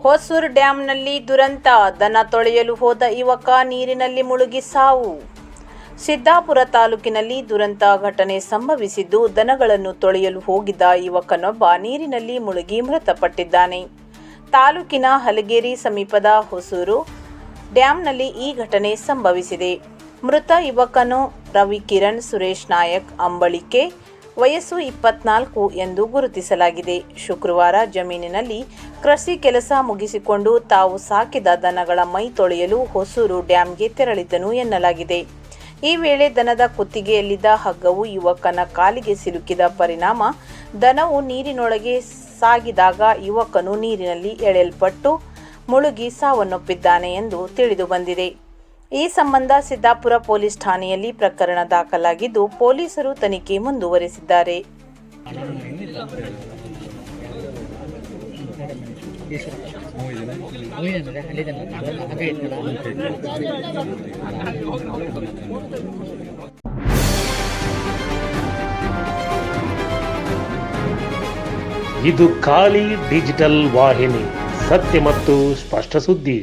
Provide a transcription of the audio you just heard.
ಹೊಸೂರು ಡ್ಯಾಂನಲ್ಲಿ ದುರಂತ, ದನ ತೊಳೆಯಲು ಹೋದ ಯುವಕ ನೀರಿನಲ್ಲಿ ಮುಳುಗಿ ಸಾವು. ಸಿದ್ದಾಪುರ ತಾಲೂಕಿನಲ್ಲಿ ದುರಂತ ಘಟನೆ ಸಂಭವಿಸಿದ್ದು, ದನಗಳನ್ನು ತೊಳೆಯಲು ಹೋಗಿದ್ದ ಯುವಕನೊಬ್ಬ ನೀರಿನಲ್ಲಿ ಮುಳುಗಿ ಮೃತಪಟ್ಟಿದ್ದಾನೆ. ತಾಲೂಕಿನ ಹಲಗೇರಿ ಸಮೀಪದ ಹೊಸೂರು ಡ್ಯಾಂನಲ್ಲಿ ಈ ಘಟನೆ ಸಂಭವಿಸಿದೆ. ಮೃತ ಯುವಕನು ರವಿಕಿರಣ್ ಸುರೇಶ್ ನಾಯಕ್ ಅಂಬಳಿಕೆ, ವಯಸ್ಸು 24 ಎಂದು ಗುರುತಿಸಲಾಗಿದೆ. ಶುಕ್ರವಾರ ಜಮೀನಿನಲ್ಲಿ ಕೃಷಿ ಕೆಲಸ ಮುಗಿಸಿಕೊಂಡು ತಾವು ಸಾಕಿದ ದನಗಳ ಮೈ ತೊಳೆಯಲು ಹೊಸೂರು ಡ್ಯಾಂಗೆ ತೆರಳಿದ್ದನು ಎನ್ನಲಾಗಿದೆ. ಈ ವೇಳೆ ದನದ ಕುತ್ತಿಗೆಯಲ್ಲಿದ್ದ ಹಗ್ಗವು ಯುವಕನ ಕಾಲಿಗೆ ಸಿಲುಕಿದ ಪರಿಣಾಮ ದನವು ನೀರಿನೊಳಗೆ ಸಾಗಿದಾಗ ಯುವಕನು ನೀರಿನಲ್ಲಿ ಎಳೆಯಲ್ಪಟ್ಟು ಮುಳುಗಿ ಸಾವನ್ನಪ್ಪಿದ್ದಾನೆ ಎಂದು ತಿಳಿದು ಬಂದಿದೆ. ಈ ಸಂಬಂಧ ಸಿದ್ದಾಪುರ ಪೊಲೀಸ್ ಠಾಣೆಯಲ್ಲಿ ಪ್ರಕರಣ ದಾಖಲಾಗಿದ್ದು, ಪೊಲೀಸರು ತನಿಖೆ ಮುಂದುವರೆಸಿದ್ದಾರೆ. ಇದು ಖಾಲಿ ಡಿಜಿಟಲ್ ವಾಹಿನಿ, ಸತ್ಯ ಮತ್ತು ಸ್ಪಷ್ಟ ಸುದ್ದಿ.